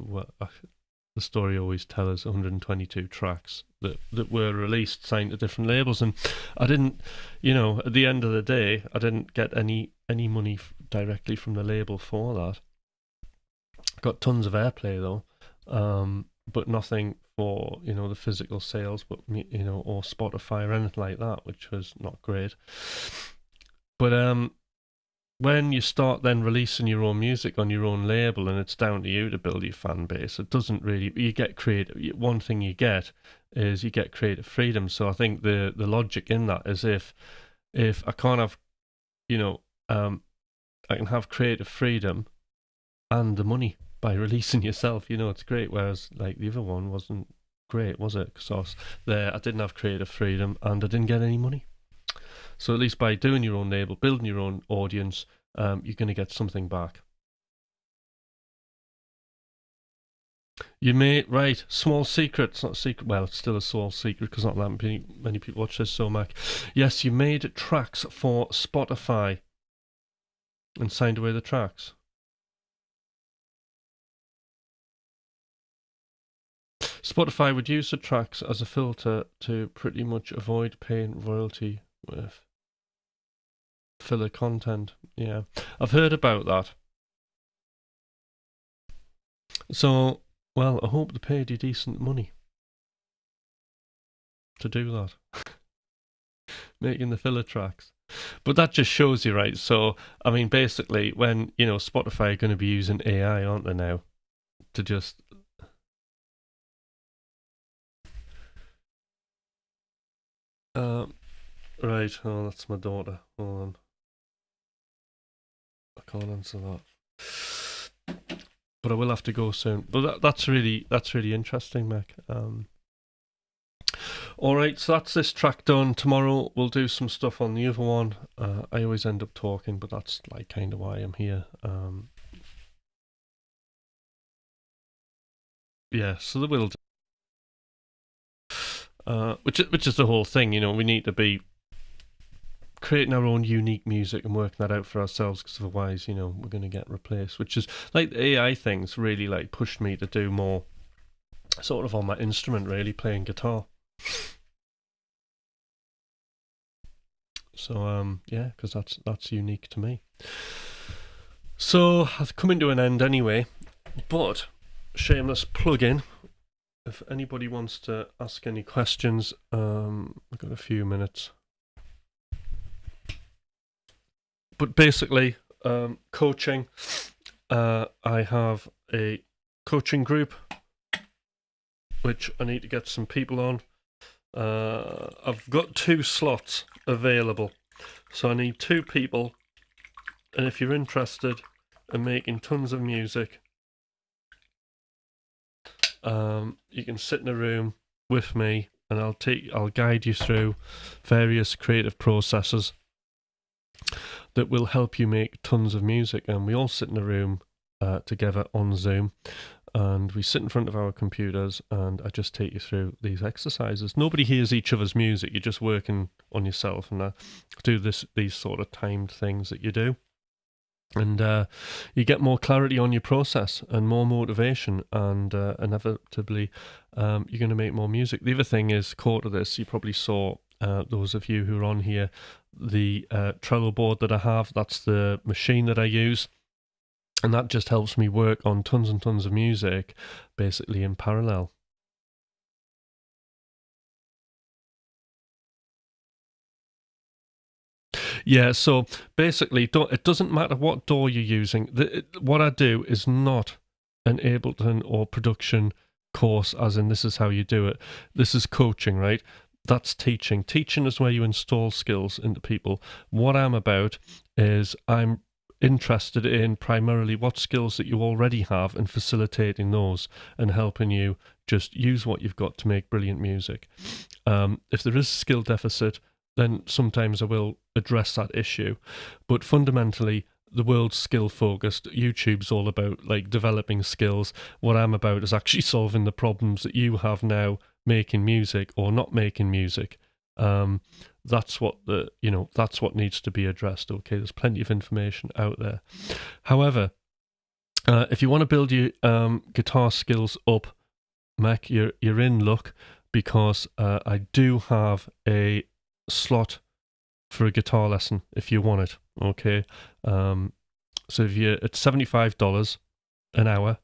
the story always tells us 122 tracks that were released, signed to different labels, and I didn't, at the end of the day, I didn't get any money directly from the label for that. Got tons of airplay though, but nothing for the physical sales, but or Spotify or anything like that, which was not great. But when you start then releasing your own music on your own label and it's down to you to build your fan base, it doesn't really, you get creative. One thing you get is you get creative freedom. So I think the logic in that is if I can't have, I can have creative freedom and the money by releasing yourself, it's great. Whereas like the other one wasn't great, was it? Because I didn't have creative freedom and I didn't get any money. So at least by doing your own label, building your own audience, you're going to get something back. You may, right, small secret. It's not a secret. Well, it's still a small secret because not that many people watch this. So, Mac, yes, you made tracks for Spotify and signed away the tracks. Spotify would use the tracks as a filter to pretty much avoid paying royalty with filler content. Yeah, I've heard about that. So, well, I hope they paid you decent money to do that, making the filler tracks. But that just shows you, right? So, I mean, basically, when Spotify are going to be using AI, aren't they now, to just right. Oh, that's my daughter. Hold on, I can't answer that. But I will have to go soon. But that's really interesting, Mac. All right, so that's this track done. Tomorrow we'll do some stuff on the other one. I always end up talking, but that's like kind of why I'm here. Yeah, so there will. Which is the whole thing. We need to be creating our own unique music and working that out for ourselves, because otherwise, we're going to get replaced. Which is like the AI things really like pushed me to do more, sort of on my instrument, really playing guitar. So yeah, because that's unique to me. So I've come into an end anyway, but shameless plug-in. If anybody wants to ask any questions, I've got a few minutes. But basically, coaching, I have a coaching group which I need to get some people on. I've got 2 slots available, so I need 2 people, and if you're interested in making tons of music, you can sit in a room with me and I'll guide you through various creative processes that will help you make tons of music. And we all sit in a room together on Zoom, and we sit in front of our computers, and I just take you through these exercises. Nobody hears each other's music. You're just working on yourself, and I do these sort of timed things that you do. And you get more clarity on your process and more motivation, and inevitably you're going to make more music. The other thing is, core to this, you probably saw, those of you who are on here, the Trello board that I have. That's the machine that I use, and that just helps me work on tons and tons of music basically in parallel. Yeah, so basically, it doesn't matter what DAW you're using. What I do is not an Ableton or production course, as in this is how you do it. This is coaching, right? That's teaching. Teaching is where you install skills into people. What I'm about is I'm interested in primarily what skills that you already have and facilitating those and helping you just use what you've got to make brilliant music. If there is a skill deficit, then sometimes I will address that issue. But fundamentally, the world's skill focused. YouTube's all about like developing skills. What I'm about is actually solving the problems that you have now making music or not making music. That's what that's what needs to be addressed. Okay, there's plenty of information out there. However, if you want to build your guitar skills up, Mac, you're in luck, because I do have a slot for a guitar lesson if you want it. Okay, so if you're at $75 an hour,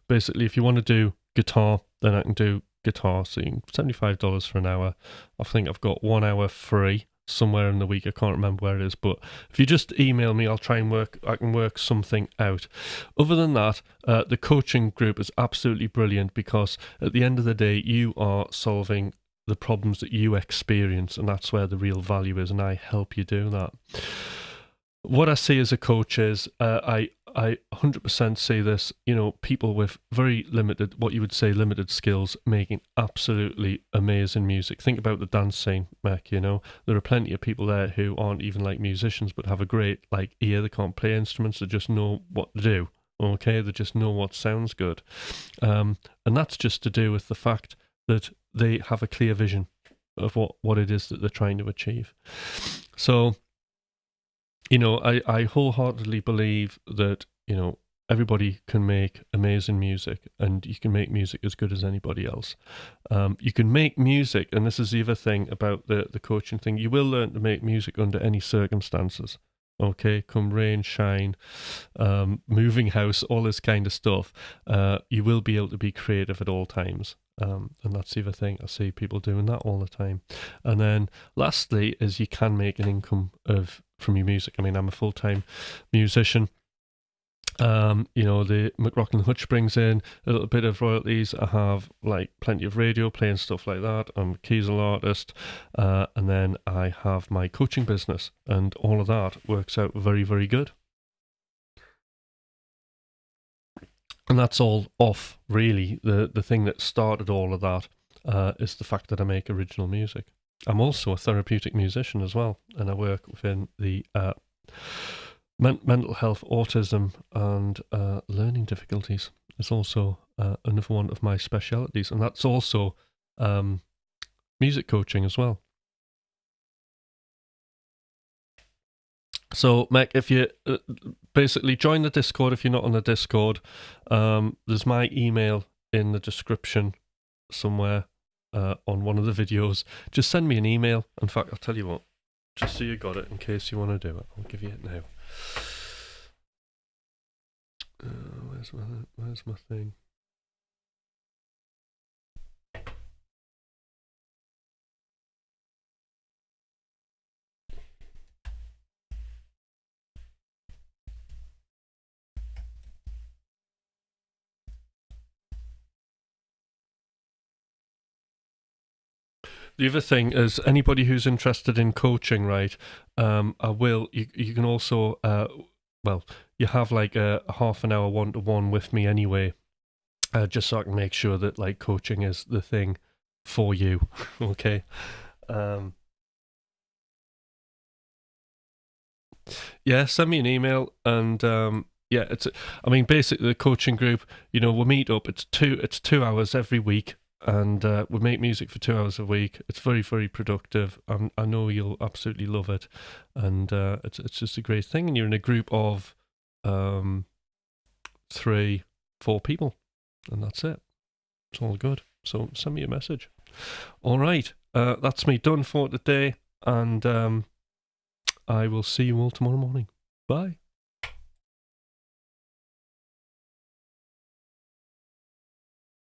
basically if you want to do guitar, then I can do guitar. So you can $75 for an hour. I think I've got 1 hour free somewhere in the week. I can't remember where it is, but if you just email me, I can work something out. Other than that, the coaching group is absolutely brilliant, because at the end of the day, you are solving the problems that you experience, and that's where the real value is, and I help you do that. What I see as a coach is, I 100% see this, people with very limited, what you would say limited skills, making absolutely amazing music. Think about the dance scene, Mac, there are plenty of people there who aren't even like musicians, but have a great ear. They can't play instruments, they just know what to do. Okay, they just know what sounds good. And that's just to do with the fact that they have a clear vision of what it is that they're trying to achieve. So, I wholeheartedly believe that, everybody can make amazing music, and you can make music as good as anybody else. You can make music, and this is the other thing about the coaching thing, you will learn to make music under any circumstances. Okay, come rain, shine, moving house, all this kind of stuff. You will be able to be creative at all times. And that's the other thing. I see people doing that all the time. And then lastly is you can make an income from your music. I mean, I'm a full-time musician. The McRock Hutch brings in a little bit of royalties. I have plenty of radio playing stuff like that. I'm a keysal artist, and then I have my coaching business, and all of that works out very, very good. And that's all off, really. The thing that started all of that is the fact that I make original music. I'm also a therapeutic musician as well, and I work within the mental health, autism, and learning difficulties is also another one of my specialities, and that's also music coaching as well. So, Mac, if you basically join the Discord, if you're not on the Discord, there's my email in the description somewhere on one of the videos. Just send me an email. In fact, I'll tell you what, just so you got it in case you want to do it. I'll give you it now. Where's my thing? The other thing is anybody who's interested in coaching, right? You can also well, you have like a half an hour 1-to-1 with me anyway, just so I can make sure that like coaching is the thing for you. Okay. Um, yeah, send me an email and yeah, I mean, basically the coaching group. We meet up. It's 2 hours every week, and we make music for 2 hours a week. It's very very productive. I know you'll absolutely love it, and it's just a great thing. And you're in a group of 3, 4 people, and that's it. It's all good. So send me a message. All right, that's me done for today, and I will see you all tomorrow morning. Bye.